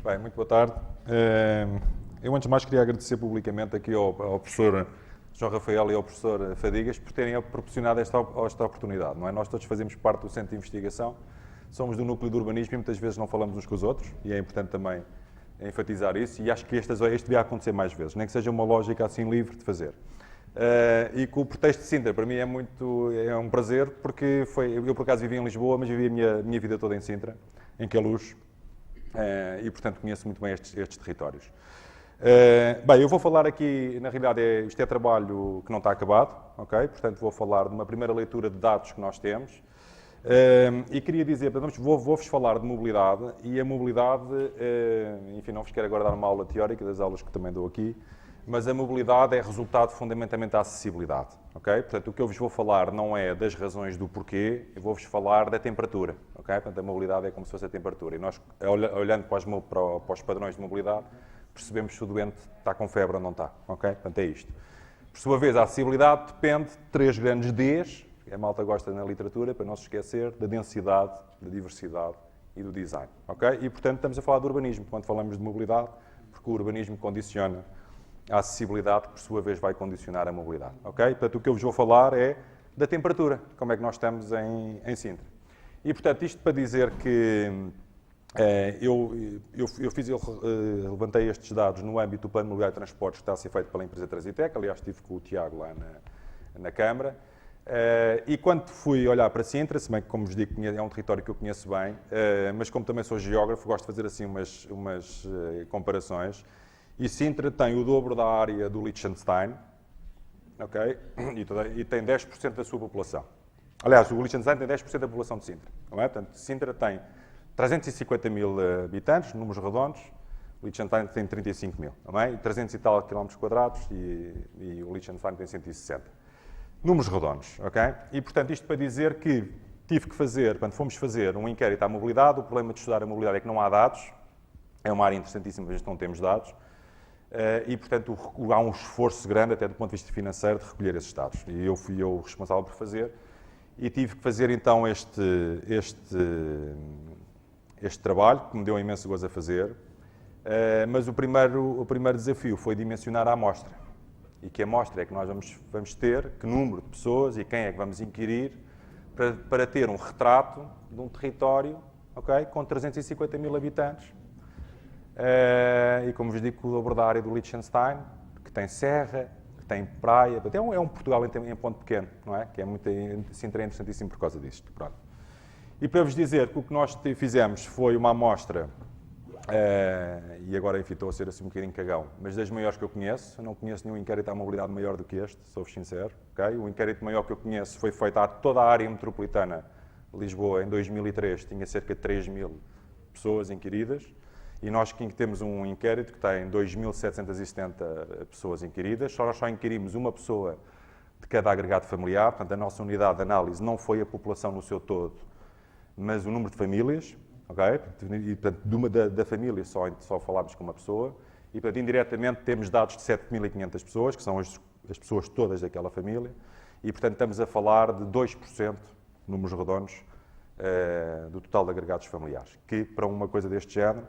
Bem, muito boa tarde. Eu, antes de mais, queria agradecer publicamente aqui ao professor João Rafael e ao professor Fadigas por terem proporcionado esta oportunidade. Não é? Nós todos fazemos parte do Centro de Investigação, somos do núcleo do urbanismo e muitas vezes não falamos uns com os outros, e é importante também enfatizar isso, e acho que este devia acontecer mais vezes, nem que seja uma lógica assim livre de fazer. E com o pretexto de Sintra, para mim é um prazer, porque eu por acaso vivi em Lisboa, mas vivi a minha vida toda em Sintra, em Queluz, e portanto conheço muito bem estes territórios. Bem, eu vou falar aqui, na realidade isto é trabalho que não está acabado, ok? Portanto vou falar de uma primeira leitura de dados que nós temos, e queria dizer, vou-vos falar de mobilidade, e a mobilidade, enfim, não vos quero agora dar uma aula teórica das aulas que também dou aqui, mas a mobilidade é resultado fundamentalmente da acessibilidade, ok? Portanto, o que eu vos vou falar não é das razões do porquê, eu vou-vos falar da temperatura, ok? Portanto, a mobilidade é como se fosse a temperatura, e nós, olhando para os padrões de mobilidade, percebemos se o doente está com febre ou não está, ok? Portanto, é isto. Por sua vez, a acessibilidade depende de 3 grandes Ds, que a malta gosta na literatura, para não se esquecer, da densidade, da diversidade e do design, ok? E, portanto, estamos a falar do urbanismo, quando falamos de mobilidade, porque o urbanismo condiciona a acessibilidade, que por sua vez vai condicionar a mobilidade, ok? Portanto, o que eu vos vou falar é da temperatura, como é que nós estamos em Sintra. E, portanto, isto para dizer que eu levantei estes dados no âmbito do Plano de Mobilidade e Transportes que está a ser feito pela empresa Transitec, aliás, estive com o Tiago lá na Câmara, e quando fui olhar para Sintra, se bem que, como vos digo, é um território que eu conheço bem, mas como também sou geógrafo, gosto de fazer assim umas comparações, e Sintra tem o dobro da área do Liechtenstein, ok? E tem 10% da sua população. Aliás, o Liechtenstein tem 10% da população de Sintra, não é? Portanto, Sintra tem 350 mil habitantes, números redondos, o Liechtenstein tem 35 mil, não é? E 300 e tal quilómetros quadrados e o Liechtenstein tem 160. Números redondos, ok? E, portanto, isto para dizer que tive que fazer, quando fomos fazer um inquérito à mobilidade, o problema de estudar a mobilidade é que não há dados, é uma área interessantíssima, mas não temos dados, e, portanto, há um esforço grande, até do ponto de vista financeiro, de recolher esses dados. E eu fui o responsável por fazer, e tive que fazer, então, este trabalho, que me deu imenso gozo a fazer, mas o primeiro desafio foi dimensionar a amostra. E que amostra é que nós vamos ter, que número de pessoas e quem é que vamos inquirir, para ter um retrato de um território, okay, com 350 mil habitantes, e como vos digo, o dobro da área do Liechtenstein, que tem serra, que tem praia, é um Portugal em ponto pequeno, não é? Que é muito interessantíssimo por causa disto. Pronto. E para vos dizer que o que nós fizemos foi uma amostra, e agora, enfim, estou a ser assim um bocadinho cagão, mas das maiores que eu conheço, eu não conheço nenhum inquérito à mobilidade maior do que este, sou-vos sincero, ok? O inquérito maior que eu conheço foi feito a toda a área metropolitana de Lisboa em 2003, tinha cerca de 3 mil pessoas inquiridas, e nós temos um inquérito que tem 2.770 pessoas inquiridas, nós só inquirimos uma pessoa de cada agregado familiar, portanto, a nossa unidade de análise não foi a população no seu todo, mas o número de famílias, ok? E, portanto, da família só falámos com uma pessoa, e, portanto, indiretamente temos dados de 7.500 pessoas, que são as pessoas todas daquela família, e, portanto, estamos a falar de 2%, números redondos, do total de agregados familiares, que para uma coisa deste género,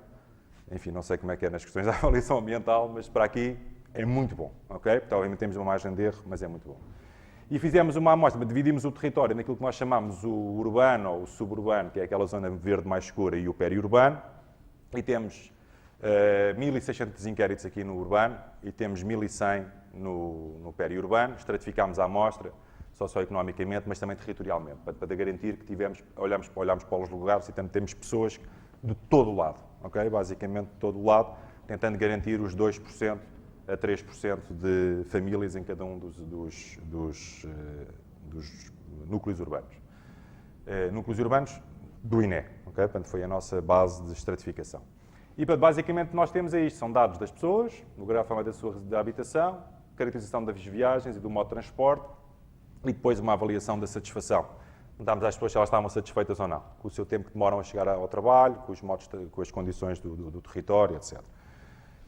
enfim, não sei como é que é nas questões da avaliação ambiental, mas para aqui é muito bom, ok? Portanto, obviamente temos uma margem de erro, mas é muito bom. E fizemos uma amostra, dividimos o território naquilo que nós chamamos o urbano ou o suburbano, que é aquela zona verde mais escura, e o periurbano, e temos 1.600 inquéritos aqui no urbano e temos 1.100 no periurbano. Estratificámos a amostra, socioeconomicamente, mas também territorialmente, para garantir que olhamos para os lugares e temos pessoas de todo o lado, ok? Basicamente de todo o lado, tentando garantir os 2% a 3% de famílias em cada um dos núcleos urbanos. Núcleos urbanos do INE, ok? Portanto, foi a nossa base de estratificação. E, basicamente, nós temos isto, são dados das pessoas, no grau da habitação, caracterização das viagens e do modo de transporte, e depois uma avaliação da satisfação. Perguntámos às pessoas se elas estavam satisfeitas ou não, com o seu tempo que demoram a chegar ao trabalho, com as condições do território, etc.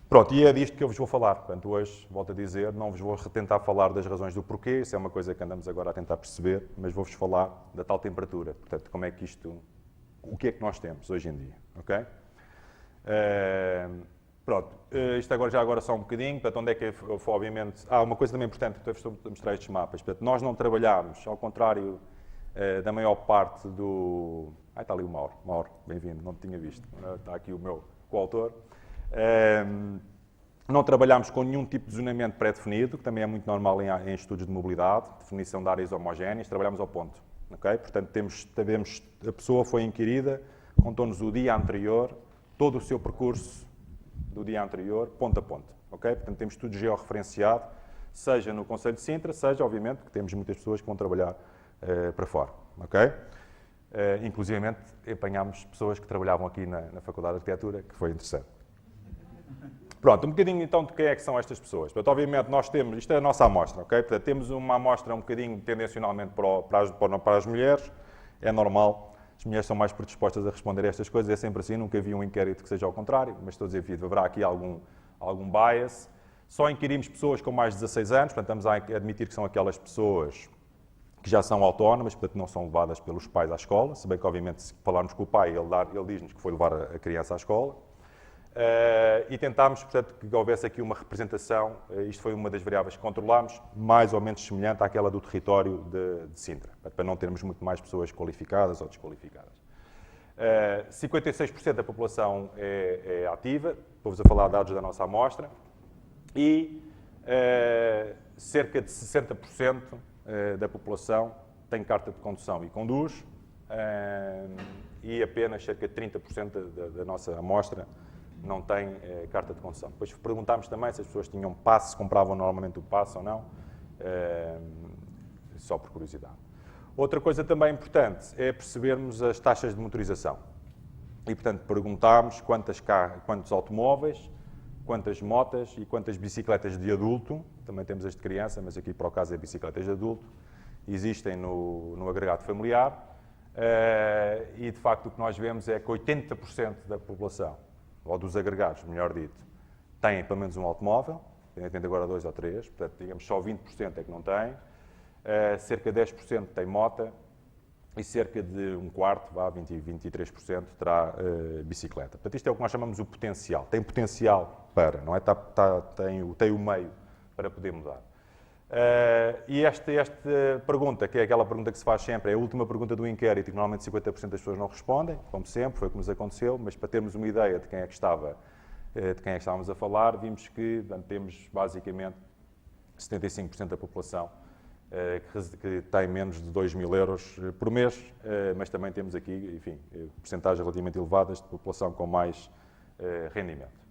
Pronto, e é disto que eu vos vou falar. Portanto, hoje, volto a dizer, não vos vou tentar falar das razões do porquê, isso é uma coisa que andamos agora a tentar perceber, mas vou-vos falar da tal temperatura. Portanto, como é que o que é que nós temos hoje em dia, ok? Pronto, isto agora só um bocadinho, portanto, onde é que foi, obviamente... uma coisa também importante, que estou a mostrar estes mapas, portanto, nós não trabalhámos, ao contrário da maior parte do... está ali o Mauro, bem-vindo, não te tinha visto, está aqui o meu coautor. Não trabalhámos com nenhum tipo de zonamento pré-definido, que também é muito normal em estudos de mobilidade, definição de áreas homogéneas, trabalhamos ao ponto. Okay? Portanto, a pessoa foi inquirida, contou-nos o dia anterior, todo o seu percurso do dia anterior, ponto a ponto. Okay? Portanto, temos tudo georreferenciado, seja no Conselho de Sintra, seja, obviamente, que temos muitas pessoas que vão trabalhar para fora. Okay? Inclusivamente, apanhámos pessoas que trabalhavam aqui na Faculdade de Arquitetura, que foi interessante. Pronto, um bocadinho então de quem é que são estas pessoas. Portanto, obviamente, nós temos, isto é a nossa amostra, ok? Portanto, temos uma amostra um bocadinho tendencionalmente para as mulheres, é normal, as mulheres são mais predispostas a responder a estas coisas, é sempre assim, nunca vi um inquérito que seja ao contrário, mas estou a dizer, haverá aqui algum bias. Só inquirimos pessoas com mais de 16 anos, portanto, estamos a admitir que são aquelas pessoas que já são autónomas, portanto, não são levadas pelos pais à escola, se bem que, obviamente, se falarmos com o pai, ele diz-nos que foi levar a criança à escola. E tentámos, portanto, que houvesse aqui uma representação, isto foi uma das variáveis que controlámos, mais ou menos semelhante àquela do território de Sintra, para não termos muito mais pessoas qualificadas ou desqualificadas. 56% da população é ativa, estou-vos a falar de dados da nossa amostra, e cerca de 60% da população tem carta de condução e conduz, e apenas cerca de 30% da nossa amostra não tem carta de condução. Depois perguntámos também se as pessoas tinham passe, se compravam normalmente o passe ou não, só por curiosidade. Outra coisa também importante é percebermos as taxas de motorização. E, portanto, perguntámos quantos automóveis, quantas motas e quantas bicicletas de adulto, também temos as de criança, mas aqui para o caso é bicicletas de adulto, existem no agregado familiar. E, de facto, o que nós vemos é que 80% da população, ou dos agregados, melhor dito, têm pelo menos um automóvel, tem agora 2 ou 3, portanto, digamos, só 20% é que não têm, cerca de 10% tem moto e cerca de um quarto, 23%, terá bicicleta. Portanto, isto é o que nós chamamos o potencial. Tem potencial para, não é? Tem o meio para poder mudar. E esta pergunta, que é aquela pergunta que se faz sempre, é a última pergunta do inquérito e que normalmente 50% das pessoas não respondem, como sempre, foi o que nos aconteceu, mas para termos uma ideia de quem é que estávamos a falar, vimos que temos basicamente 75% da população que tem menos de 2.000 euros por mês, mas também temos aqui, enfim, percentagens relativamente elevadas de população com mais rendimento.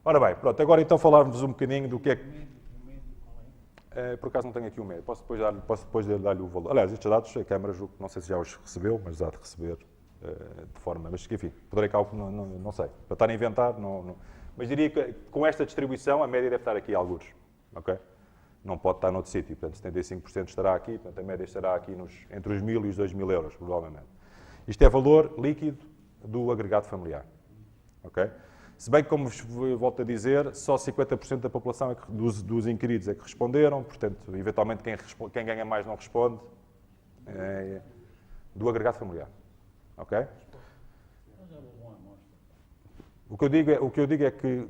Ora bem, pronto, agora então falarmos um bocadinho do que é que... por acaso não tenho aqui o médio, posso depois dar-lhe o valor. Aliás, estes dados, a Câmara, não sei se já os recebeu, mas há de receber de forma... Mas, enfim, poderei calcular, não sei. Para estar a inventar, não. Mas diria que com esta distribuição, a média deve estar aqui a algures, ok? Não pode estar noutro sítio, portanto, 75% estará aqui, portanto, a média estará aqui entre os 1.000 e os 2.000 euros, provavelmente. Isto é valor líquido do agregado familiar, ok? Se bem que, como vos volto a dizer, só 50% da população dos inquiridos é que responderam, portanto, eventualmente quem ganha mais não responde, do agregado familiar. Ok? O que eu digo é que,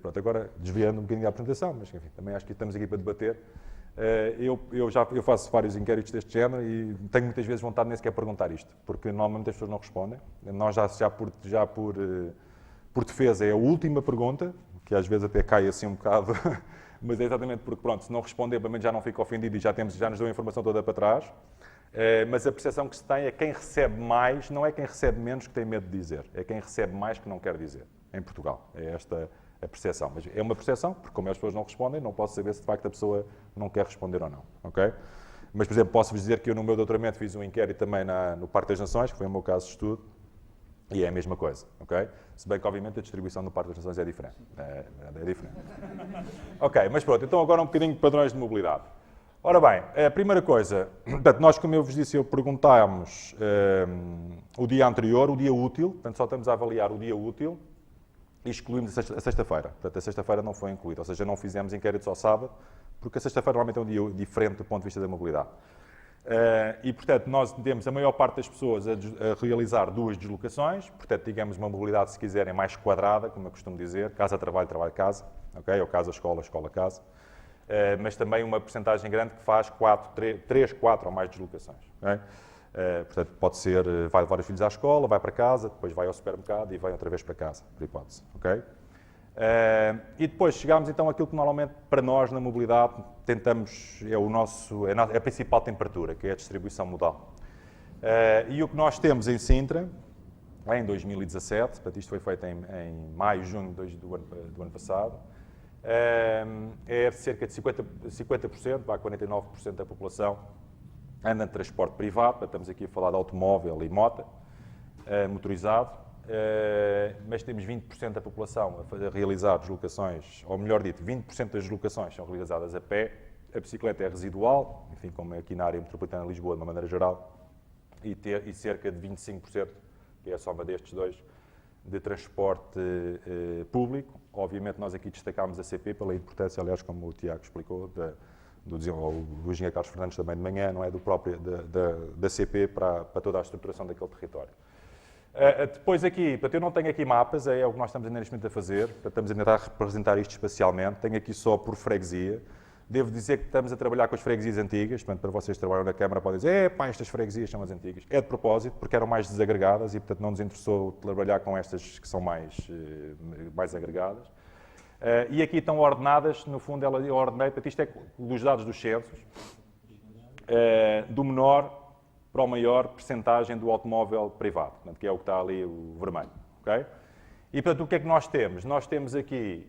pronto, agora desviando um bocadinho da apresentação, mas enfim, também acho que estamos aqui para debater, eu faço vários inquéritos deste género e tenho muitas vezes vontade nem sequer perguntar isto, porque normalmente as pessoas não respondem. Nós já por defesa é a última pergunta, que às vezes até cai assim um bocado, mas é exatamente porque, pronto, se não responder, pelo menos já não fica ofendido e já nos deu a informação toda para trás. Mas a percepção que se tem é que quem recebe mais não é quem recebe menos que tem medo de dizer, é quem recebe mais que não quer dizer, em Portugal. É esta a percepção. Mas é uma percepção, porque como as pessoas não respondem, não posso saber se de facto a pessoa não quer responder ou não. Okay? Mas, por exemplo, posso-vos dizer que eu no meu doutoramento fiz um inquérito também no Parque das Nações, que foi o meu caso de estudo, e é a mesma coisa, ok? Se bem que, obviamente, a distribuição do Parque das Nações é diferente. É diferente. Ok, mas pronto, então agora um bocadinho de padrões de mobilidade. Ora bem, a primeira coisa, portanto, nós, como eu vos disse, perguntámos o dia anterior, o dia útil, portanto, só estamos a avaliar o dia útil e excluímos a sexta-feira. Portanto, a sexta-feira não foi incluída, ou seja, não fizemos inquéritos ao sábado, porque a sexta-feira normalmente é um dia diferente do ponto de vista da mobilidade. E, portanto, nós temos a maior parte das pessoas a realizar 2 deslocações, portanto, digamos uma mobilidade, se quiserem, mais quadrada, como eu costumo dizer, casa-trabalho, trabalho-casa, ok? Ou casa-escola, escola-casa, mas também uma percentagem grande que faz 3, 4 ou mais deslocações, ok? Portanto, pode ser, vai levar os filhos à escola, vai para casa, depois vai ao supermercado e vai outra vez para casa, por hipótese, ok? E depois chegamos então àquilo que normalmente para nós na mobilidade tentamos, é a principal temperatura, que é a distribuição modal. E o que nós temos em Sintra, em 2017, portanto isto foi feito em maio, junho do ano passado, é cerca de 50%, 49% da população anda em transporte privado, portanto, estamos aqui a falar de automóvel e moto, motorizado. Mas temos 20% da população a realizar deslocações, ou melhor dito, 20% das deslocações são realizadas a pé, a bicicleta é residual, enfim, como é aqui na área metropolitana de Lisboa, de uma maneira geral, e cerca de 25%, que é a soma destes dois, de transporte público. Obviamente nós aqui destacámos a CP pela importância, aliás, como o Tiago explicou, o engenheiro Carlos Fernandes também de manhã, não é, da CP para toda a estruturação daquele território. Depois aqui, portanto, eu não tenho aqui mapas, é o que nós estamos neste momento a fazer, portanto, estamos a tentar representar isto espacialmente, tenho aqui só por freguesia. Devo dizer que estamos a trabalhar com as freguesias antigas, portanto, para vocês que trabalham na Câmara podem dizer, estas freguesias são as antigas. É de propósito, porque eram mais desagregadas e, portanto, não nos interessou trabalhar com estas que são mais agregadas. E aqui estão ordenadas, no fundo, eu ordenei, portanto, isto é dos dados dos censos, do menor para o maior percentagem do automóvel privado, portanto, que é o que está ali, o vermelho. Okay? E, portanto, o que é que nós temos? Nós temos aqui,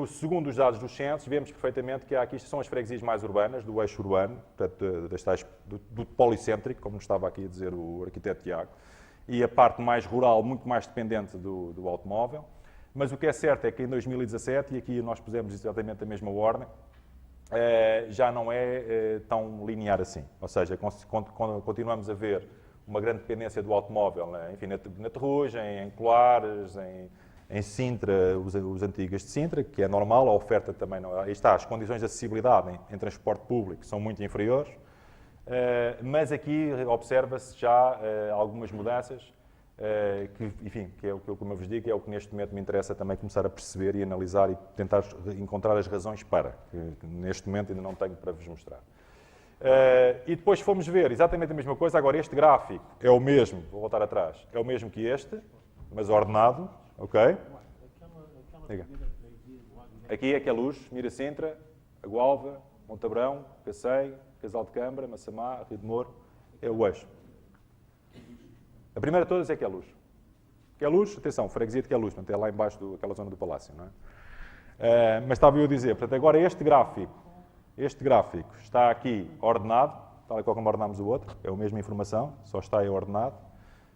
segundo os dados dos censos, vemos perfeitamente que aqui são as freguesias mais urbanas, do eixo urbano, portanto, do policêntrico, como estava aqui a dizer o arquiteto Tiago, e a parte mais rural, muito mais dependente do automóvel. Mas o que é certo é que em 2017, e aqui nós pusemos exatamente a mesma ordem, já não é tão linear assim. Ou seja, continuamos a ver uma grande dependência do automóvel, enfim, na Terrugem, em Colares, em Sintra, os antigos de Sintra, que é normal, a oferta também não. Aí está, as condições de acessibilidade em transporte público são muito inferiores, mas aqui observa-se já algumas mudanças, enfim, que é o que, como eu vos digo, é o que neste momento me interessa também começar a perceber e analisar e tentar encontrar as razões para, que neste momento ainda não tenho para vos mostrar. E depois fomos ver exatamente a mesma coisa. Agora, este gráfico é o mesmo, vou voltar atrás, é o mesmo que este, mas ordenado, ok? Aqui é que é Luz, Mira Sintra, a Gualva, Montabrão, Cacém, Casal de Câmara, Massamá, Rio de Moro, é o eixo. A primeira de todas é que é Luz. Que é Luz, atenção, freguesia de que é Luz, portanto é lá embaixo daquela zona do Palácio, não é? Mas estava eu a dizer, portanto, agora este gráfico está aqui ordenado, tal e qual como ordenámos o outro, é a mesma informação, só está aí ordenado,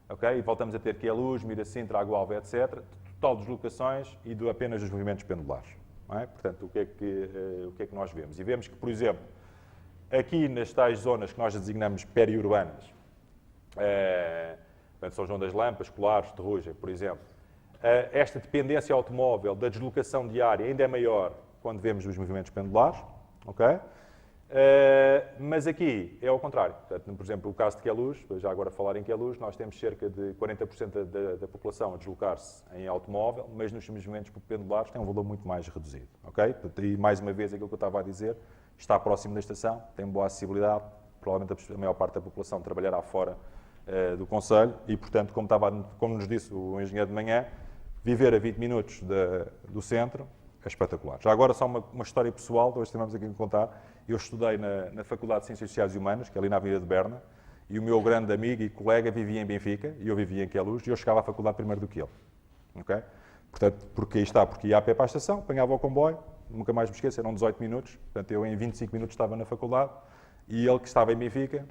ok? E voltamos a ter que é Luz, Mira Sintra, Gualva, etc. Total de deslocações e apenas dos movimentos pendulares. Não é? Portanto, o que é que nós vemos? E vemos que, por exemplo, aqui nas tais zonas que nós designamos periurbanas, portanto, São João das Lampas, Colares, Terrugem, por exemplo, esta dependência automóvel da deslocação diária ainda é maior quando vemos os movimentos pendulares, ok? Mas aqui é ao contrário. Portanto, por exemplo, o caso de Queluz, já agora falar em Queluz, nós temos cerca de 40% da população a deslocar-se em automóvel, mas nos movimentos pendulares tem um valor muito mais reduzido, ok? E mais uma vez, aquilo que eu estava a dizer, está próximo da estação, tem boa acessibilidade, provavelmente a maior parte da população trabalhará fora do concelho e, portanto, como nos disse o engenheiro de manhã, viver a 20 minutos do centro é espetacular. Já agora, só uma história pessoal, hoje temos aqui a contar. Eu estudei na Faculdade de Ciências Sociais e Humanas, que é ali na Avenida de Berna, e o meu grande amigo e colega vivia em Benfica, e eu vivia em Queluz, e eu chegava à faculdade primeiro do que ele. Okay? Portanto, porque ia a pé para a estação, apanhava o comboio, nunca mais me esqueço, eram 18 minutos, portanto, eu em 25 minutos estava na faculdade, e ele que estava em Benfica,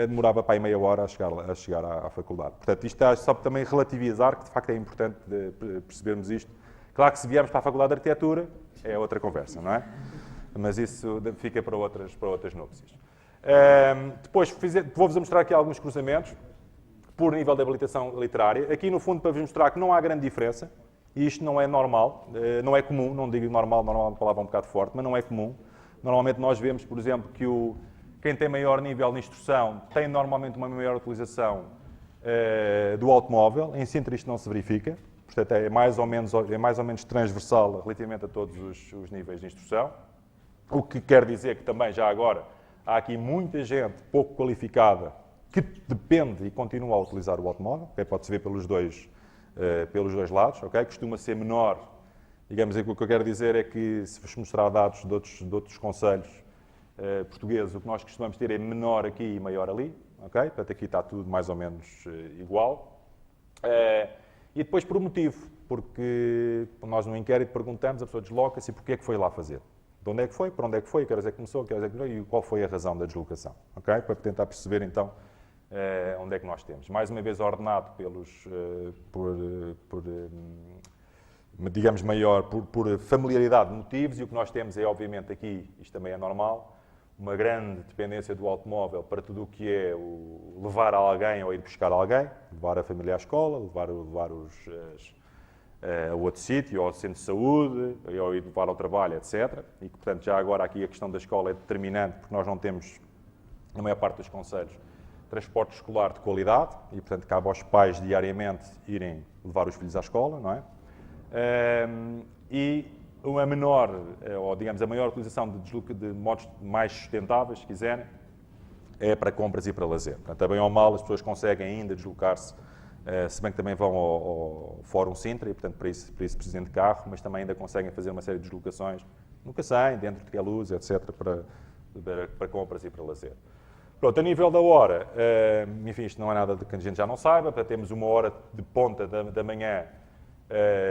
demorava para aí meia hora a chegar à faculdade. Portanto, isto está só para também relativizar, que de facto é importante percebermos isto. Claro que se viermos para a Faculdade de Arquitetura, é outra conversa, não é? Mas isso fica para outras núpcias. Depois, vou-vos mostrar aqui alguns cruzamentos, por nível de habilitação literária. Aqui, no fundo, para vos mostrar que não há grande diferença, e isto não é normal, não é comum, não digo normal é uma palavra um bocado forte, mas não é comum. Normalmente nós vemos, por exemplo, que Quem tem maior nível de instrução tem normalmente uma maior utilização do automóvel. Em Sintra isto não se verifica, portanto é mais ou menos transversal relativamente a todos os níveis de instrução. O que quer dizer que também, já agora, há aqui muita gente pouco qualificada que depende e continua a utilizar o automóvel, okay? Pode-se ver pelos dois lados, okay? Costuma ser menor. Digamos, o que eu quero dizer é que, se vos mostrar dados de outros concelhos portugueses, o que nós costumamos ter é menor aqui e maior ali, okay? Portanto, aqui está tudo mais ou menos igual. E depois por um motivo, porque nós no inquérito perguntamos, a pessoa desloca-se e porquê é que foi lá fazer. De onde é que foi, para onde é que foi, que horas é que começou, que horas é que e qual foi a razão da deslocação, okay? Para tentar perceber então onde é que nós temos. Mais uma vez ordenado digamos, maior, por familiaridade de motivos, e o que nós temos é, obviamente, aqui, isto também é normal, uma grande dependência do automóvel para tudo o que é o levar alguém ou ir buscar alguém, levar a família à escola, levar a outro sítio, ou ao centro de saúde, ou ir levar ao trabalho, etc. E que, portanto, já agora aqui a questão da escola é determinante, porque nós não temos, na maior parte dos concelhos, transporte escolar de qualidade, e, portanto, cabe aos pais diariamente irem levar os filhos à escola, não é? E uma menor, ou digamos, a maior utilização de modos mais sustentáveis, se quiserem, é para compras e para lazer. Portanto, a bem ou mal, as pessoas conseguem ainda deslocar-se, se bem que também vão ao Fórum Sintra, e portanto para isso precisam de carro, mas também ainda conseguem fazer uma série de deslocações no Cacém, dentro de Queluz, etc., para compras e para lazer. Pronto, a nível da hora, enfim, isto não é nada que a gente já não saiba, portanto, temos uma hora de ponta da manhã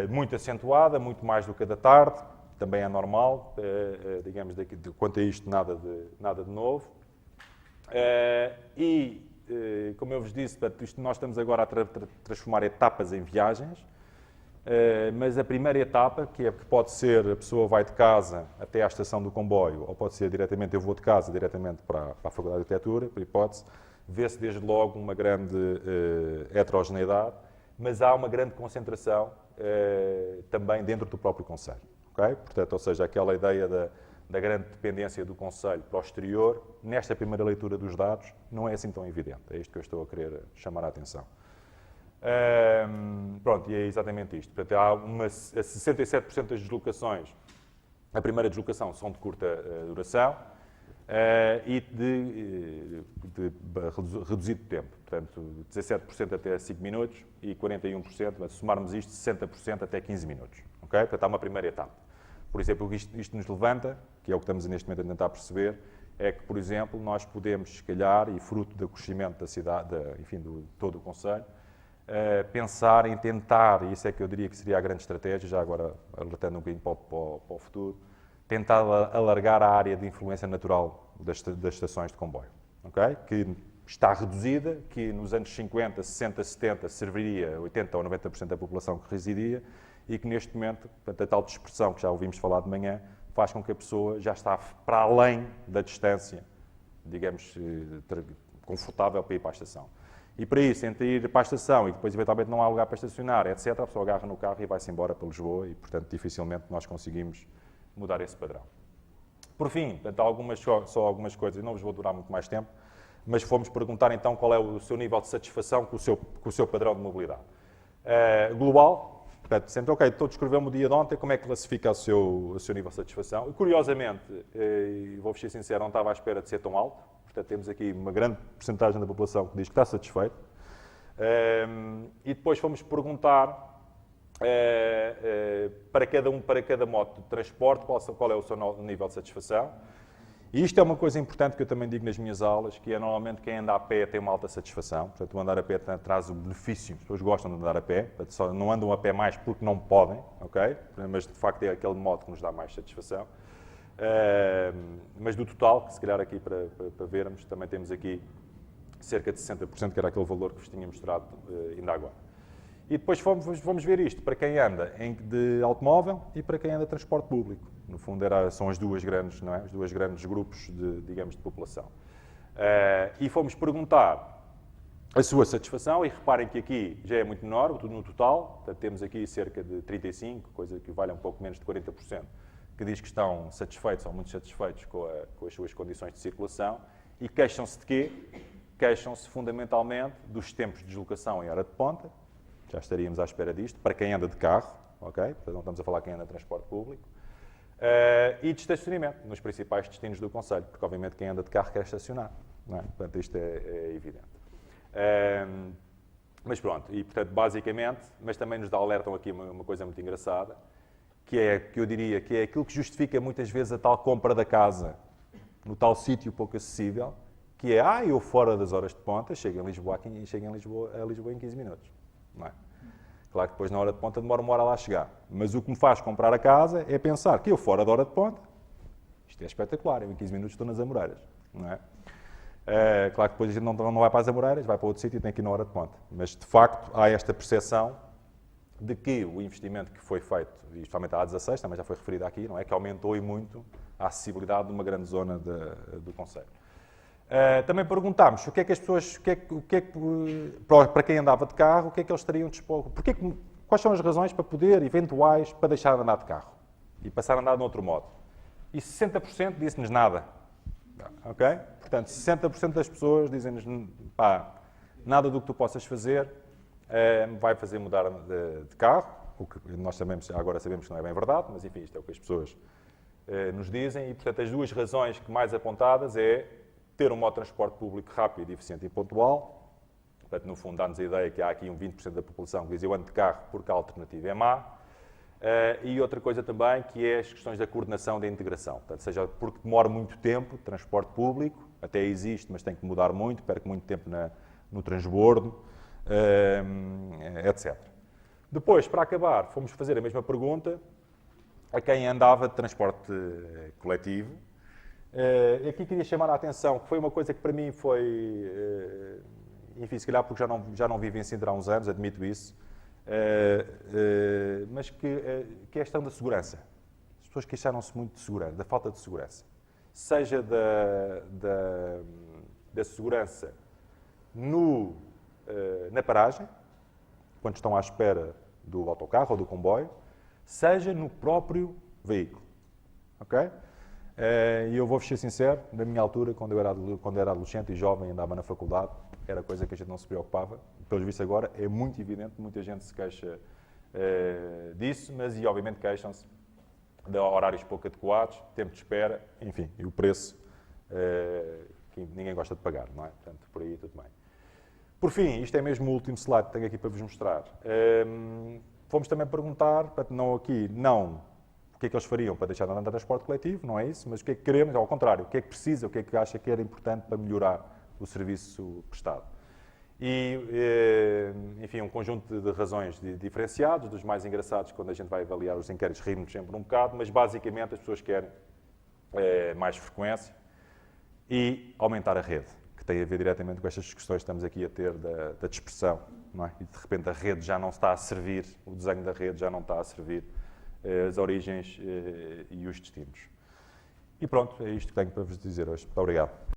muito acentuada, muito mais do que a da tarde, também é normal, digamos, quanto a isto, nada de novo. Como eu vos disse, isto nós estamos agora a transformar etapas em viagens, mas a primeira etapa, que pode ser a pessoa vai de casa até à estação do comboio, ou pode ser diretamente, eu vou de casa diretamente para a Faculdade de Arquitetura, por hipótese, vê-se desde logo uma grande heterogeneidade, mas há uma grande concentração também dentro do próprio concelho. Okay? Portanto, ou seja, aquela ideia da grande dependência do concelho para o exterior, nesta primeira leitura dos dados, não é assim tão evidente. É isto que eu estou a querer chamar a atenção. Pronto, e é exatamente isto. Portanto, há 67% das deslocações, a primeira deslocação são de curta duração e de reduzido tempo. Portanto, 17% até 5 minutos e 41%, se somarmos isto, 60% até 15 minutos. Okay? Portanto, há uma primeira etapa. Por exemplo, o que isto nos levanta, que é o que estamos neste momento a tentar perceber, é que, por exemplo, nós podemos, se calhar, e fruto do crescimento da cidade, enfim, de todo o concelho, pensar em tentar, e isso é que eu diria que seria a grande estratégia, já agora alertando um bocadinho para o futuro, tentar alargar a área de influência natural das estações de comboio, okay? Que está reduzida, que nos anos 50, 60, 70 serviria 80% ou 90% da população que residia, e que neste momento, portanto, a tal dispersão que já ouvimos falar de manhã, faz com que a pessoa já está para além da distância, digamos, confortável para ir para a estação. E para isso, entre ir para a estação e depois eventualmente não há lugar para estacionar, etc., a pessoa agarra no carro e vai-se embora para Lisboa e, portanto, dificilmente nós conseguimos mudar esse padrão. Por fim, portanto, só algumas coisas, não vos vou durar muito mais tempo, mas fomos perguntar então qual é o seu nível de satisfação com o seu padrão de mobilidade. Global. Portanto, sempre, ok, estou a descrever-me o dia de ontem, como é que classifica o seu nível de satisfação? E, curiosamente, vou-vos ser sincero, não estava à espera de ser tão alto. Portanto, temos aqui uma grande porcentagem da população que diz que está satisfeito. E depois fomos perguntar para cada modo de transporte qual é o seu nível de satisfação. E isto é uma coisa importante que eu também digo nas minhas aulas, que é normalmente quem anda a pé tem uma alta satisfação. Portanto, o andar a pé traz o benefício. As pessoas gostam de andar a pé, portanto, só não andam a pé mais porque não podem, ok? Mas de facto é aquele modo que nos dá mais satisfação. Mas do total, que se calhar aqui para vermos, também temos aqui cerca de 60%, que era aquele valor que vos tinha mostrado ainda agora. E depois vamos ver isto para quem anda de automóvel e para quem anda de transporte público. No fundo, são as duas grandes, não é? Os dois grandes grupos de população. E fomos perguntar a sua satisfação, e reparem que aqui já é muito menor, no total, portanto, temos aqui cerca de 35%, coisa que vale um pouco menos de 40%, que diz que estão satisfeitos ou muito satisfeitos com as suas condições de circulação, E queixam-se de quê? Queixam-se fundamentalmente dos tempos de deslocação em hora de ponta, já estaríamos à espera disto, para quem anda de carro, ok? Portanto, não estamos a falar quem anda de transporte público, e de estacionamento, nos principais destinos do Conselho, porque obviamente quem anda de carro quer estacionar, não é? Portanto, isto é evidente. Mas pronto, e portanto, basicamente, mas também nos alertam aqui uma coisa muito engraçada, que eu diria que é aquilo que justifica muitas vezes a tal compra da casa no tal sítio pouco acessível, que é, eu fora das horas de ponta, chego a Lisboa em 15 minutos. Não é? Claro que depois na hora de ponta demora uma hora lá a chegar. Mas o que me faz comprar a casa é pensar que eu fora da hora de ponta, isto é espetacular, eu em 15 minutos estou nas Amoreiras. Não é? Claro que depois a gente não vai para as Amoreiras, vai para outro sítio e tem que ir na hora de ponta. Mas de facto há esta percepção de que o investimento que foi feito, e especialmente a A16, também já foi referido aqui, não é? Que aumentou e muito a acessibilidade de uma grande zona do Conselho. Também perguntámos o que é que as pessoas, para quem andava de carro, o que é que eles estariam dispostos, quais são as razões para poder, eventuais, para deixar de andar de carro e passar a andar de outro modo. E 60% disse-nos nada. Ok? Portanto, 60% das pessoas dizem-nos, nada do que tu possas fazer vai fazer mudar de carro, o que nós agora sabemos que não é bem verdade, mas enfim, isto é o que as pessoas nos dizem, e portanto as duas razões que mais apontadas é ter um modo de transporte público rápido, eficiente e pontual. Portanto, no fundo, dá-nos a ideia que há aqui 20% da população que diz eu ando de carro porque a alternativa é má. E outra coisa também, que é as questões da coordenação e da integração. Portanto, seja porque demora muito tempo, transporte público, até existe, mas tem que mudar muito, perco muito tempo no transbordo, etc. Depois, para acabar, fomos fazer a mesma pergunta a quem andava de transporte coletivo. Aqui queria chamar a atenção, que foi uma coisa que para mim foi, enfim, se calhar porque já não vivo em Sintra há uns anos, admito isso, mas que é a questão da segurança. As pessoas queixaram-se muito de segurança, da falta de segurança. Seja da segurança na paragem, quando estão à espera do autocarro ou do comboio, seja no próprio veículo. Ok? E eu vou-vos ser sincero, na minha altura, quando eu era adolescente e jovem, andava na faculdade, era coisa que a gente não se preocupava. Pelos vistos agora, é muito evidente, muita gente se queixa disso, mas e obviamente queixam-se de horários pouco adequados, tempo de espera, enfim, e o preço que ninguém gosta de pagar, não é? Portanto, por aí tudo bem. Por fim, isto é mesmo o último slide que tenho aqui para vos mostrar. Fomos também perguntar, não o que é que eles fariam para deixar de andar de transporte coletivo, não é isso, mas o que é que queremos, ao contrário, o que é que precisa, o que é que acha que era importante para melhorar o serviço prestado. E, enfim, um conjunto de razões diferenciados, dos mais engraçados, quando a gente vai avaliar os inquéritos, rimos sempre um bocado, mas basicamente as pessoas querem mais frequência e aumentar a rede, que tem a ver diretamente com estas discussões que estamos aqui a ter da dispersão, não é? E de repente a rede já não está a servir, o desenho da rede já não está a servir as origens e os destinos. E pronto, é isto que tenho para vos dizer hoje. Muito obrigado.